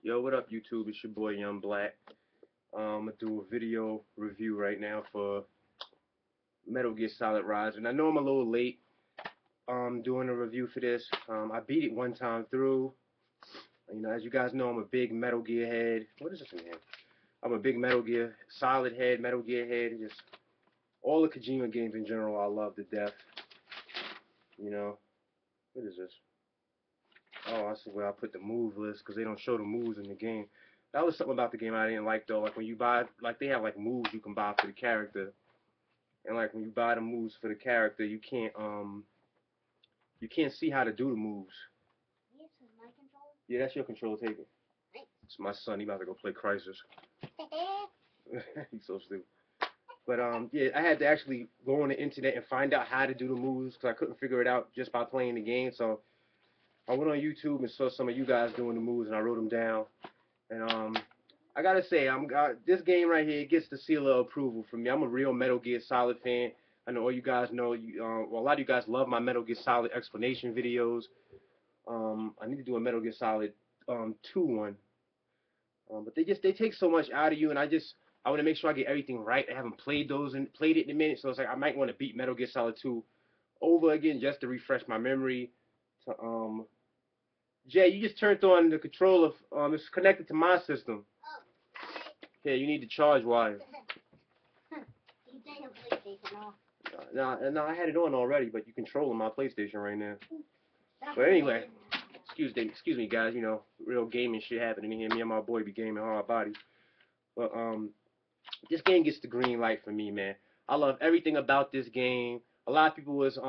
Yo, what up, YouTube? It's your boy Young Black. I'm gonna do a video review right now for Metal Gear Solid Rising. I know I'm a little late doing a review for this. I beat it one time through. You know, as you guys know, I'm a big Metal Gear head. What is this in here? I'm a big Metal Gear Solid head, Metal Gear head. Just all the Kojima games in general, I love to death. You know, what is this? Oh, that's where I put the move list because they don't show the moves in the game. That was something about the game I didn't like though. Like when you buy, like they have like moves you can buy for the character, and like when you buy the moves for the character, you can't see how to do the moves. This is my controller. Yeah, that's your control taking. It's my son. He about to go play Crisis. He's so stupid. But yeah, I had to actually go on the internet and find out how to do the moves because I couldn't figure it out just by playing the game. So I went on YouTube and saw some of you guys doing the moves, and I wrote them down. And I gotta say, this game right here gets the seal of approval from me. I'm a real Metal Gear Solid fan. I know all you guys know. Well, a lot of you guys love my Metal Gear Solid explanation videos. I need to do a Metal Gear Solid 2 one. But they take so much out of you, and I want to make sure I get everything right. I haven't played those and played it in a minute, so it's like I might want to beat Metal Gear Solid 2 over again just to refresh my memory. To Jay, you just turned on the controller. It's connected to my system. Yeah, you need the charge wire. You turn your PlayStation off. No, I had it on already, but you controlling my PlayStation right now. But anyway, excuse me, guys. You know, real gaming shit happening here. Me and my boy be gaming hard body. But this game gets the green light for me, man. I love everything about this game. A lot of people was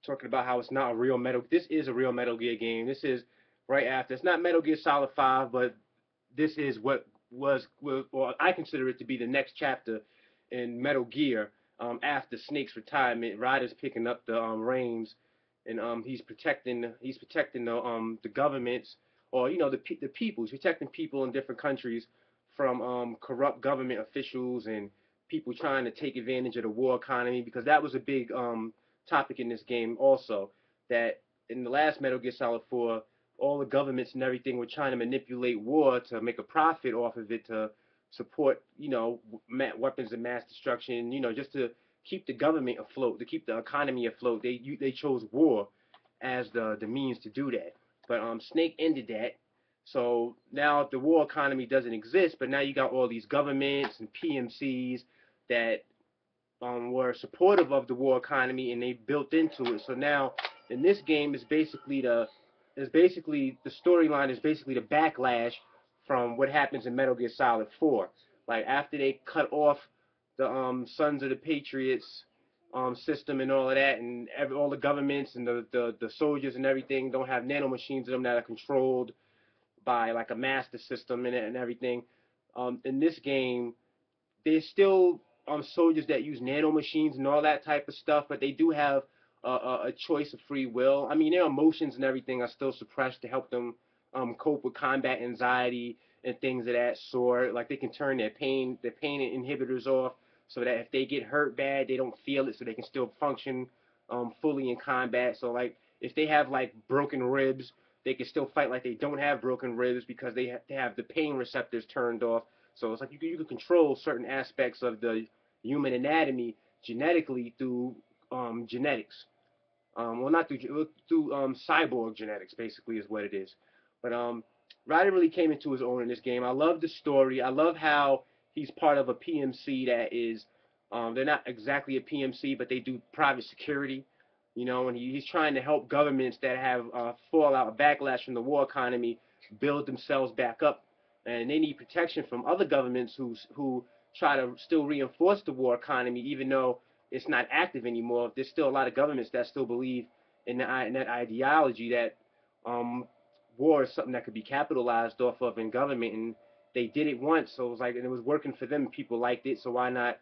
talking about how it's not a real Metal. This is a real Metal Gear game. This is right after. It's not Metal Gear Solid 5, but this is what or I consider it to be the next chapter in Metal Gear. After Snake's retirement, Ryder's picking up the reins, and he's protecting the governments, or you know, the people. He's protecting people in different countries from corrupt government officials and people trying to take advantage of the war economy, because that was a big topic in this game also. That in the last Metal Gear Solid 4, all the governments and everything were trying to manipulate war to make a profit off of it, to support, you know, weapons of mass destruction, you know, just to keep the government afloat, to keep the economy afloat. They chose war as the means to do that. But Snake ended that. So now the war economy doesn't exist, but now you got all these governments and PMCs that were supportive of the war economy, and they built into it. So now in this game the storyline is basically the backlash from what happens in Metal Gear Solid 4. Like after they cut off the Sons of the Patriots system and all of that, and all the governments and the soldiers and everything don't have nanomachines in them that are controlled by like a master system and everything. In this game, there's still soldiers that use nanomachines and all that type of stuff, but they do have a choice of free will. I mean, their emotions and everything are still suppressed to help them cope with combat anxiety and things of that sort. Like they can turn their pain inhibitors off so that if they get hurt bad, they don't feel it, so they can still function fully in combat. So like if they have like broken ribs, they can still fight like they don't have broken ribs because they have the pain receptors turned off. So it's like you can control certain aspects of the human anatomy genetically through genetics. Well, not through cyborg genetics, basically, is what it is. But Ryder really came into his own in this game. I love the story. I love how he's part of a PMC that is, they're not exactly a PMC, but they do private security. You know, and he's trying to help governments that have fallout, backlash from the war economy, build themselves back up, and they need protection from other governments who try to still reinforce the war economy, even though it's not active anymore. There's still a lot of governments that still believe in that ideology that war is something that could be capitalized off of in government, and they did it once, so it was like, and it was working for them. People liked it, so why not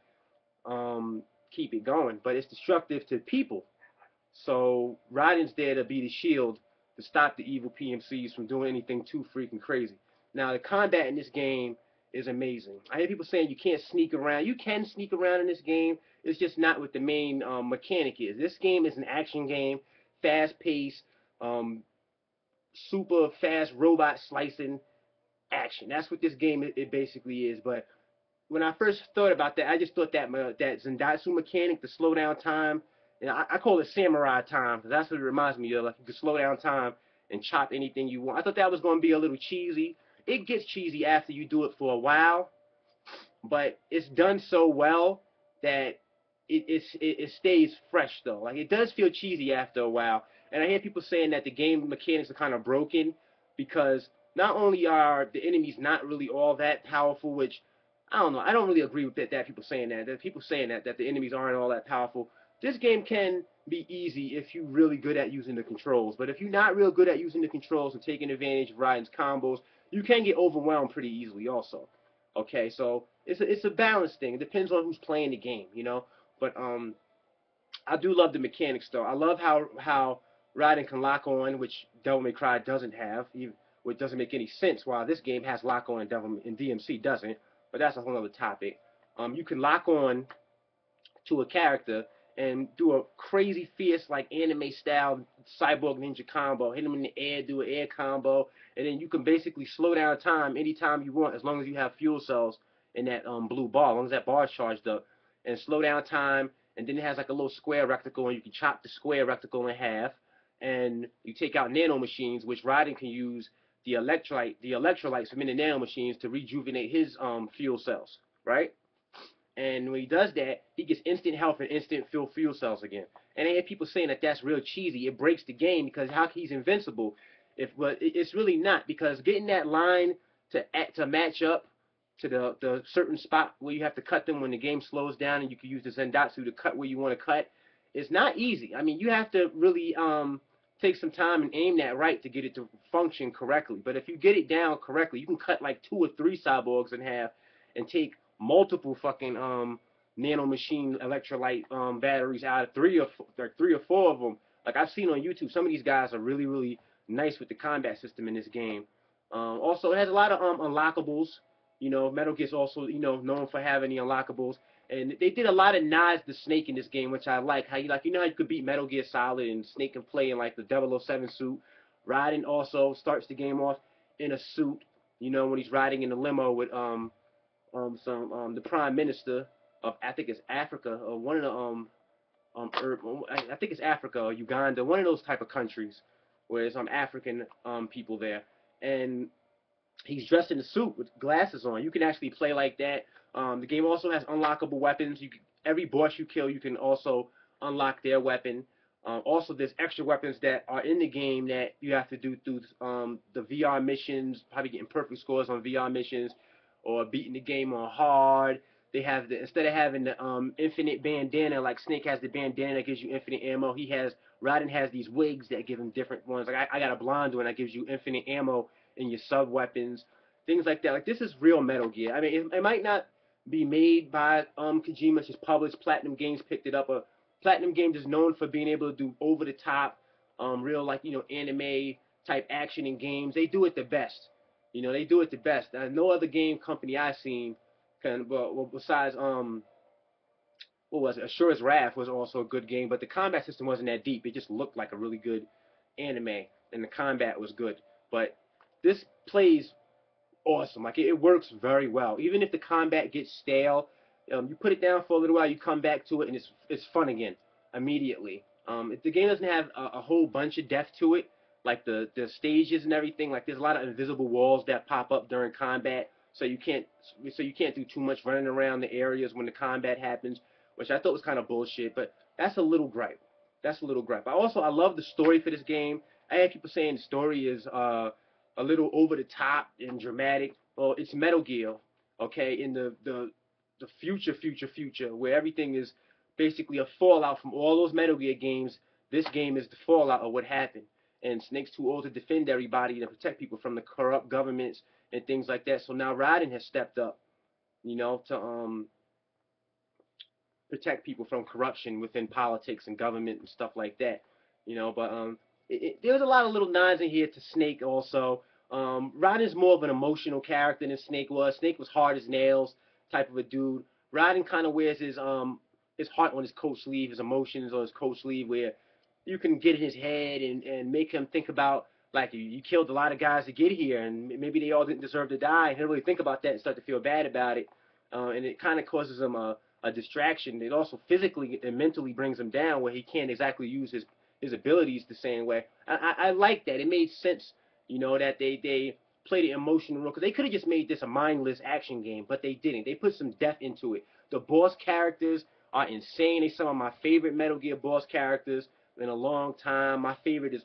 keep it going? But it's destructive to people. So Raiden's there to be the shield to stop the evil PMCs from doing anything too freaking crazy. Now the combat in this game is amazing. I hear people saying you can't sneak around. You can sneak around in this game. It's just not what the main mechanic is. This game is an action game, fast paced, super fast robot slicing. action. That's what this game it basically is. But when I first thought about that, I just thought that that Zendatsu mechanic, the slow down time, and I call it samurai time because that's what it reminds me of. Like you can slow down time and chop anything you want. I thought that was going to be a little cheesy. It gets cheesy after you do it for a while, but it's done so well that it stays fresh though. Like it does feel cheesy after a while, and I hear people saying that the game mechanics are kind of broken because not only are the enemies not really all that powerful, which I don't know, I don't really agree with that people saying that. That people saying that the enemies aren't all that powerful. This game can be easy if you're really good at using the controls, but if you're not real good at using the controls and taking advantage of Raiden's combos, you can get overwhelmed pretty easily also. Okay, so it's a balance thing. It depends on who's playing the game, you know. But I do love the mechanics though. I love how Raiden can lock on, which Devil May Cry doesn't have. Which doesn't make any sense why this game has lock on and DMC doesn't. But that's a whole other topic. You can lock on to a character and do a crazy fierce like anime style cyborg ninja combo, hit him in the air, do an air combo, and then you can basically slow down time anytime you want as long as you have fuel cells in that blue bar, as long as that bar is charged up, and slow down time. And then it has like a little square rectangle, and you can chop the square rectangle in half, and you take out nano machines, which Raiden can use the electrolytes from in the nano machines to rejuvenate his fuel cells, right? And when he does that, he gets instant health and instant fuel cells again. And I hear people saying that that's real cheesy. It breaks the game because how he's invincible. But it's really not, because getting that line to match up to the certain spot where you have to cut them when the game slows down, and you can use the Zendatsu to cut where you want to cut, is not easy. I mean, you have to really take some time and aim that right to get it to function correctly. But if you get it down correctly, you can cut like 2 or 3 cyborgs in half and take multiple fucking nano machine electrolyte batteries out of 3 or 4 of them. Like I've seen on YouTube, some of these guys are really, really nice with the combat system in this game. Also, it has a lot of unlockables. You know, Metal Gear's also, you know, known for having the unlockables. And they did a lot of nods to Snake in this game, which I like. How you know how you could beat Metal Gear Solid and Snake can play in like the 007 suit. Raiden also starts the game off in a suit. You know, when he's riding in a limo with the Prime Minister of, I think it's Africa, or one of the I think it's Africa or Uganda, one of those type of countries where there's African people there, and he's dressed in a suit with glasses on. You can actually play like that. The game also has unlockable weapons. Every boss you kill, you can also unlock their weapon. Also, there's extra weapons that are in the game that you have to do through the VR missions, probably getting perfect scores on VR missions, or beating the game on hard. They have instead of having the infinite bandana, like Snake has the bandana that gives you infinite ammo, Raiden has these wigs that give him different ones. Like I got a blonde one that gives you infinite ammo in your sub weapons, things like that. Like this is real Metal Gear. I mean, it might not be made by Kojima, it's just published. Platinum Games picked it up. Platinum Games is known for being able to do over the top, real like anime type action in games. They do it the best. You know, they do it the best. No other game company I've seen can, well besides what was it? Asura's Wrath was also a good game, but the combat system wasn't that deep. It just looked like a really good anime, and the combat was good. But this plays awesome. Like it works very well. Even if the combat gets stale, you put it down for a little while, you come back to it, and it's fun again immediately. If the game doesn't have a whole bunch of depth to it, like the stages and everything, like there's a lot of invisible walls that pop up during combat, so you can't do too much running around the areas when the combat happens, which I thought was kind of bullshit. But that's a little gripe. That's a little gripe. I love the story for this game. I had people saying the story is a little over the top and dramatic. Well, it's Metal Gear, okay, in the future, where everything is basically a fallout from all those Metal Gear games. This game is the fallout of what happened. And Snake's too old to defend everybody and protect people from the corrupt governments and things like that. So now Raiden has stepped up, to protect people from corruption within politics and government and stuff like that. But there's a lot of little nods in here to Snake also. Raiden's more of an emotional character than Snake was. Snake was hard as nails type of a dude. Raiden kind of wears his heart on his coat sleeve, his emotions on his coat sleeve, where you can get in his head and make him think about like you killed a lot of guys to get here, and maybe they all didn't deserve to die. And he'll really think about that and start to feel bad about it, and it kind of causes him a distraction. It also physically and mentally brings him down where he can't exactly use his abilities the same way. I like that. It made sense, that they played an emotional role because they could have just made this a mindless action game, but they didn't. They put some depth into it. The boss characters are insane. They're some of my favorite Metal Gear boss characters in a long time. My favorite is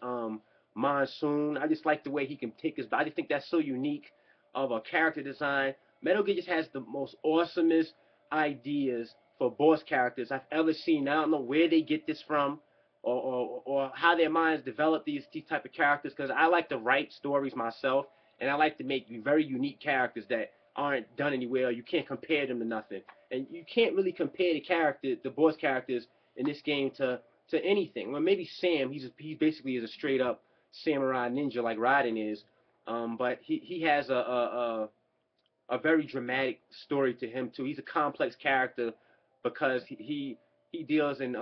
Monsoon. I just like the way he can take his. I just think that's so unique of a character design. Metal Gear just has the most awesomest ideas for boss characters I've ever seen. I don't know where they get this from, or how their minds develop these type of characters. Because I like to write stories myself, and I like to make very unique characters that aren't done anywhere. You can't compare them to nothing, and you can't really compare the boss characters in this game to anything. Well, maybe Sam. He basically is a straight up samurai ninja like Raiden is, but he has a very dramatic story to him too. He's a complex character because he deals in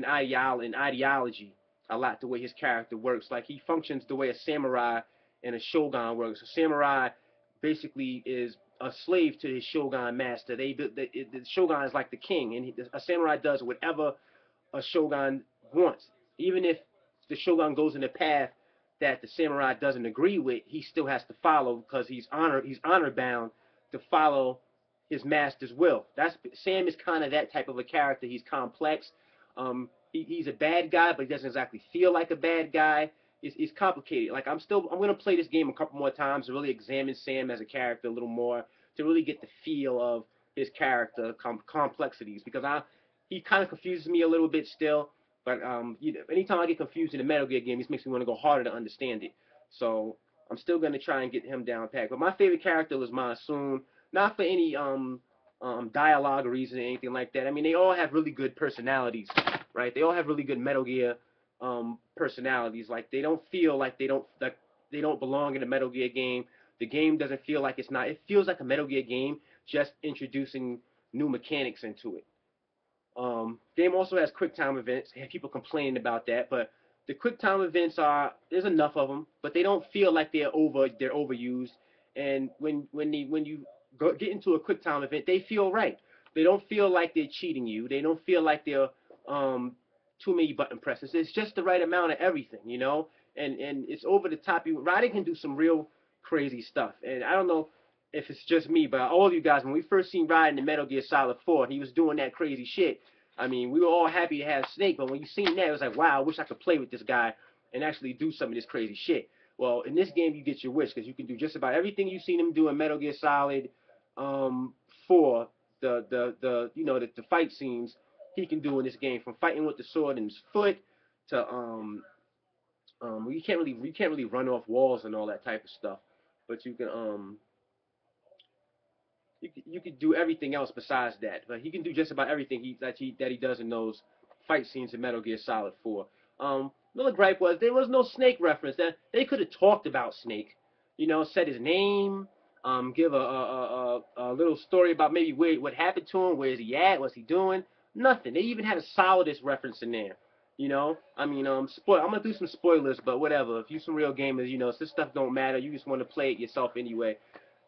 ideology a lot, the way his character works. Like he functions the way a samurai and a shogun works. A samurai basically is a slave to his shogun master. The shogun is like the king, and a samurai does whatever a shogun wants. Even if the shogun goes in a path that the samurai doesn't agree with, he still has to follow because he's honor bound to follow his master's will. Sam is kind of that type of a character. He's complex. He's a bad guy, but he doesn't exactly feel like a bad guy. It's complicated. Like I'm gonna play this game a couple more times to really examine Sam as a character a little more, to really get the feel of his character complexities, because he kind of confuses me a little bit still. But anytime I get confused in a Metal Gear game, this makes me want to go harder to understand it. So I'm still gonna try and get him down pat. But my favorite character was Monsoon, not for any dialogue or reason or anything like that. I mean, they all have really good personalities, right? They all have really good Metal Gear personalities. Like they don't feel like they don't belong in a Metal Gear game. The game doesn't feel like it's not. It feels like a Metal Gear game, just introducing new mechanics into it. Game also has quick time events. I have people complaining about that, but the quick time events there's enough of them, but they don't feel like they're overused. And when you get into a quick time event, they feel right. They don't feel like they're cheating you. They don't feel like they're too many button presses. It's just the right amount of everything, and it's over the top. Raiden can do some real crazy stuff, and I don't know if it's just me, but all of you guys, when we first seen Raiden in Metal Gear Solid 4, he was doing that crazy shit. I mean, we were all happy to have Snake, but when you seen that, it was like, wow, I wish I could play with this guy and actually do some of this crazy shit. Well, in this game, you get your wish, because you can do just about everything you've seen him do in Metal Gear Solid 4, the fight scenes he can do in this game, from fighting with the sword in his foot to you can't really run off walls and all that type of stuff, but you can you could do everything else besides that. But he can do just about everything that he does in those fight scenes in Metal Gear Solid 4. Another gripe was there was no Snake reference. That they could have talked about Snake, said his name, give a little story about maybe what happened to him, where is he at, what's he doing. Nothing. They even had a Solidus reference in there. I mean, I'm gonna do some spoilers, but whatever. If you some real gamers, this stuff don't matter. You just want to play it yourself anyway.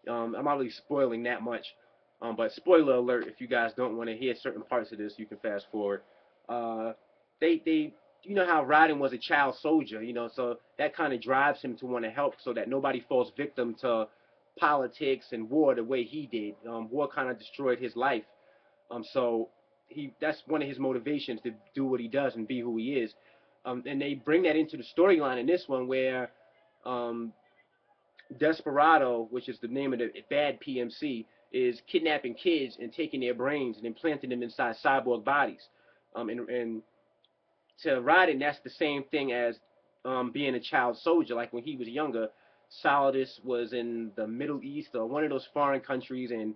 I'm not really spoiling that much, but spoiler alert: if you guys don't want to hear certain parts of this, you can fast forward. They how Raiden was a child soldier, so that kind of drives him to want to help, so that nobody falls victim to politics and war the way he did. War kind of destroyed his life, so that's one of his motivations to do what he does and be who he is. And they bring that into the storyline in this one, where Desperado, which is the name of the bad PMC, is kidnapping kids and taking their brains and implanting them inside cyborg bodies. And to Raiden, that's the same thing as being a child soldier. Like when he was younger, Solidus was in the Middle East or one of those foreign countries, and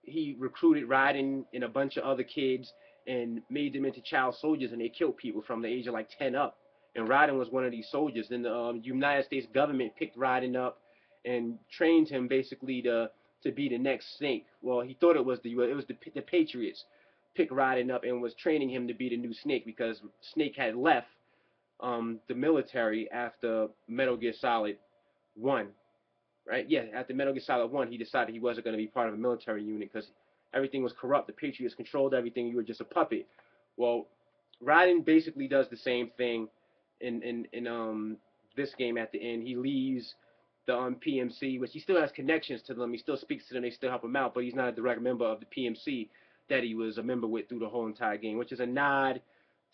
he recruited Raiden and a bunch of other kids and made them into child soldiers, and they killed people from the age of like 10 up. And Raiden was one of these soldiers. Then the United States government picked Raiden up and trained him basically to be the next Snake. Well, he thought it was the Patriots picked Raiden up and was training him to be the new Snake, because Snake had left the military after Metal Gear Solid 1, right? Yeah, after Metal Gear Solid 1, he decided he wasn't going to be part of a military unit because everything was corrupt. The Patriots controlled everything. You were just a puppet. Well, Raiden basically does the same thing in this game at the end. He leaves the PMC, which he still has connections to them. He still speaks to them. They still help him out, but he's not a direct member of the PMC that he was a member with through the whole entire game, which is a nod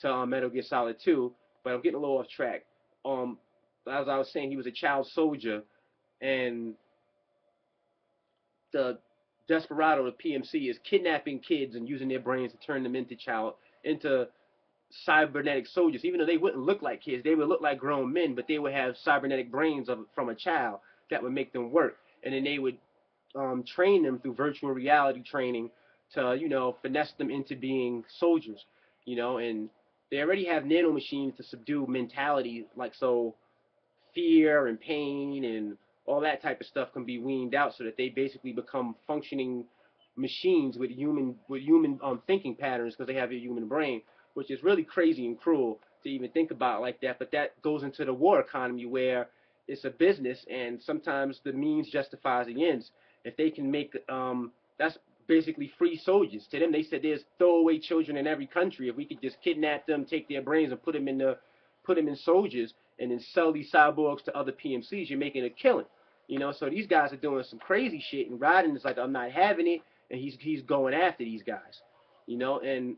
to Metal Gear Solid 2. But I'm getting a little off track. Um, as I was saying, he was a child soldier, and the Desperado, the PMC, is kidnapping kids and using their brains to turn them into cybernetic soldiers. Even though they wouldn't look like kids, they would look like grown men, but they would have cybernetic brains from a child that would make them work. And then they would train them through virtual reality training to, finesse them into being soldiers, and they already have nanomachines to subdue mentality, like so fear and pain and all that type of stuff can be weaned out so that they basically become functioning machines with human thinking patterns because they have a human brain, which is really crazy and cruel to even think about like that. But that goes into the war economy where it's a business and sometimes the means justifies the ends. If they can make that's basically free soldiers to them. They said there's throwaway children in every country. If we could just kidnap them, take their brains, and put them in soldiers, and then sell these cyborgs to other PMCs, you're making a killing. So these guys are doing some crazy shit, and Raiden is like, I'm not having it, and he's going after these guys. And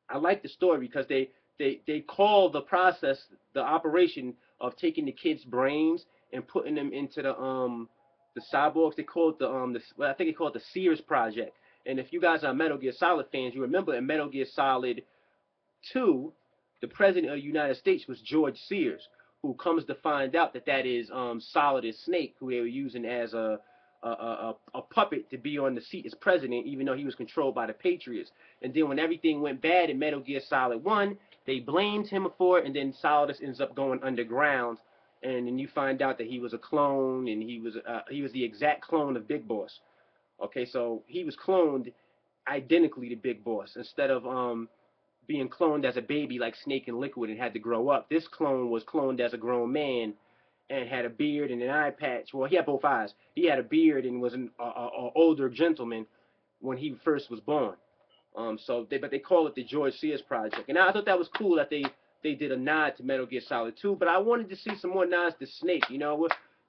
I like the story because they call the process, the operation of taking the kids' brains and putting them into the cyborgs. They call it I think they call it the Sears Project. And if you guys are Metal Gear Solid fans, you remember in Metal Gear Solid 2, the president of the United States was George Sears, who comes to find out that is Solidus Snake, who they were using as a puppet to be on the seat as president, even though he was controlled by the Patriots. And then when everything went bad in Metal Gear Solid 1, they blamed him for it, and then Solidus ends up going underground, and then you find out that he was a clone, and he was the exact clone of Big Boss. Okay, so he was cloned identically to Big Boss instead of being cloned as a baby like Snake and Liquid and had to grow up. This clone was cloned as a grown man and had a beard and an eye patch. Well, he had both eyes. He had a beard and was an older gentleman when he first was born. But they call it the George Sears Project, and I thought that was cool that they did a nod to Metal Gear Solid 2. But I wanted to see some more nods to Snake.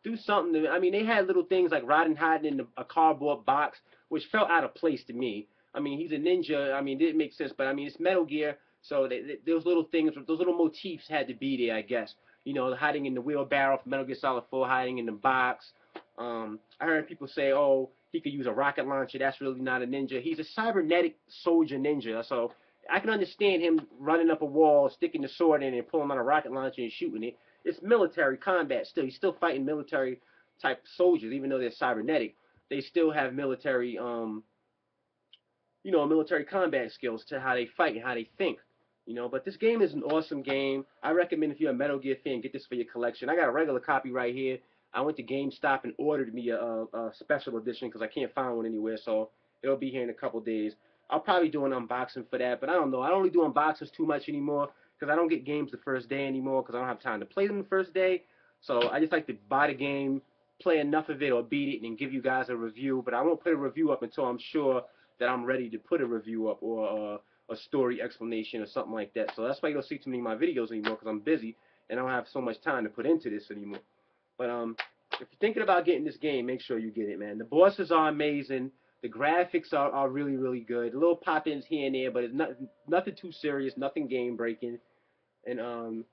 Do something. I mean, they had little things like Raiden hiding in a cardboard box, which felt out of place to me. I mean, he's a ninja. I mean, it didn't make sense, but I mean, it's Metal Gear, so those little things, those little motifs had to be there, I guess. Hiding in the wheelbarrow from Metal Gear Solid 4, hiding in the box. I heard people say, oh, he could use a rocket launcher. That's really not a ninja. He's a cybernetic soldier ninja, so I can understand him running up a wall, sticking the sword in, and pulling out a rocket launcher and shooting it. It's military combat still. He's still fighting military type soldiers, even though they're cybernetic. They still have military military combat skills to how they fight and how they think. But this game is an awesome game. I recommend if you're a Metal Gear fan, get this for your collection. I got a regular copy right here. I went to GameStop and ordered me a special edition because I can't find one anywhere, so it'll be here in a couple days. I'll probably do an unboxing for that, but I don't know. I don't really do unboxings too much anymore because I don't get games the first day anymore because I don't have time to play them the first day. So I just like to buy the game, play enough of it or beat it, and then give you guys a review. But I won't put a review up until I'm sure that I'm ready to put a review up or a story explanation or something like that. So that's why you don't see too many of my videos anymore because I'm busy and I don't have so much time to put into this anymore. But if you're thinking about getting this game, make sure you get it, man. The bosses are amazing. The graphics are really, really good. Little pop-ins here and there, but it's nothing too serious, nothing game-breaking. And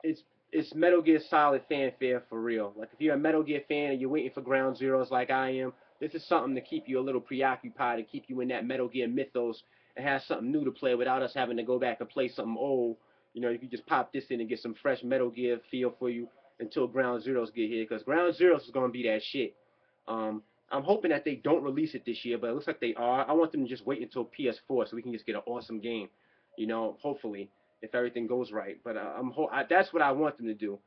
it's Metal Gear Solid fanfare for real. Like if you're a Metal Gear fan and you're waiting for Ground Zeroes like I am, this is something to keep you a little preoccupied and keep you in that Metal Gear mythos and have something new to play without us having to go back and play something old. You can just pop this in and get some fresh Metal Gear feel for you until Ground Zeroes get here, because Ground Zeroes is going to be that shit. I'm hoping that they don't release it this year, but it looks like they are. I want them to just wait until PS4 so we can just get an awesome game, hopefully, if everything goes right. But that's what I want them to do.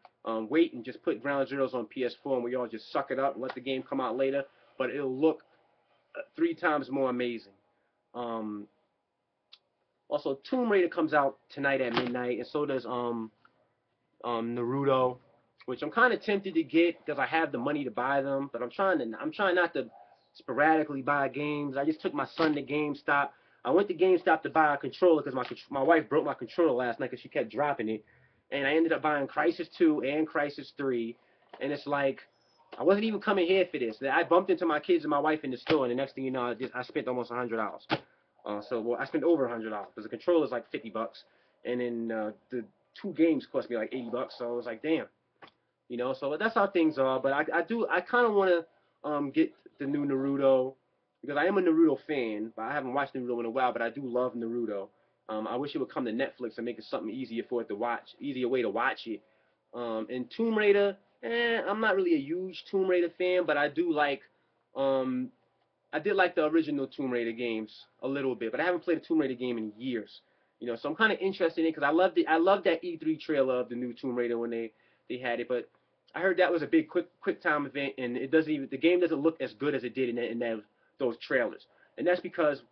Wait and just put Ground Zeroes on PS4 and we all just suck it up and let the game come out later, but it'll look 3 times more amazing. Also, Tomb Raider comes out tonight at midnight, and so does Naruto, which I'm kind of tempted to get because I have the money to buy them, but I'm trying not to sporadically buy games. I just took my son to GameStop. I went to GameStop to buy a controller because my wife broke my controller last night because she kept dropping it, and I ended up buying Crisis 2 and Crisis 3, and it's like I wasn't even coming here for this. I bumped into my kids and my wife in the store, and the next thing you know, I spent almost $100. Well, I spent over $100 because the controller's like $50, and then the two games cost me like $80. So I was like, damn, you know. So that's how things are. But I kind of want to get the new Naruto because I am a Naruto fan, but I haven't watched Naruto in a while. But I do love Naruto. I wish it would come to Netflix and make it something easier for it to watch, easier way to watch it. And Tomb Raider, I'm not really a huge Tomb Raider fan, but I do like um, I did like the original Tomb Raider games a little bit, but I haven't played a Tomb Raider game in years. You know, so I'm kind of interested in it because I loved that E3 trailer of the new Tomb Raider when they had it. But I heard that was a big quick time event, and the game doesn't look as good as it did in those trailers. And that's because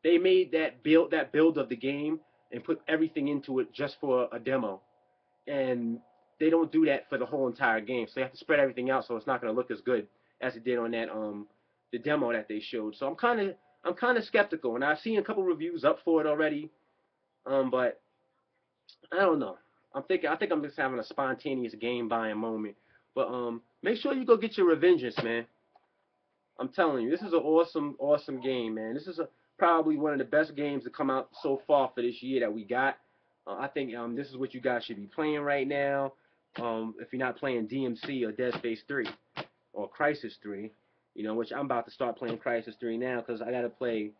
they made that build of the game and put everything into it just for a demo, and they don't do that for the whole entire game. So they have to spread everything out, so it's not going to look as good as it did on that the demo that they showed. So I'm kind of skeptical, and I've seen a couple reviews up for it already. But I don't know. I think I'm just having a spontaneous game buying moment. But make sure you go get your Revengeance, man. I'm telling you, this is an awesome game, man. This is probably one of the best games to come out so far for this year that we got. I think this is what you guys should be playing right now. If you're not playing DMC or Dead Space 3 or Crisis 3, you know, which I'm about to start playing Crisis 3 now because I got to play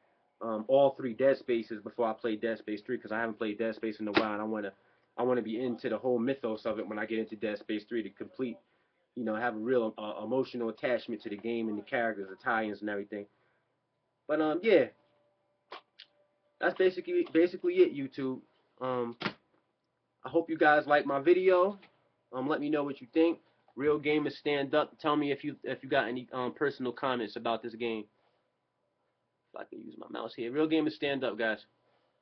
all three Dead Spaces before I play Dead Space 3 because I haven't played Dead Space in a while, and I wanna be into the whole mythos of it when I get into Dead Space 3 to complete, you know, have a real emotional attachment to the game and the characters, the tie-ins and everything. But yeah, that's basically it, YouTube. Um, I hope you guys like my video. Let me know what you think. Real Gamers Stand Up. Tell me if you got any personal comments about this game. If I can use my mouse here. Real Gamers Stand Up, guys.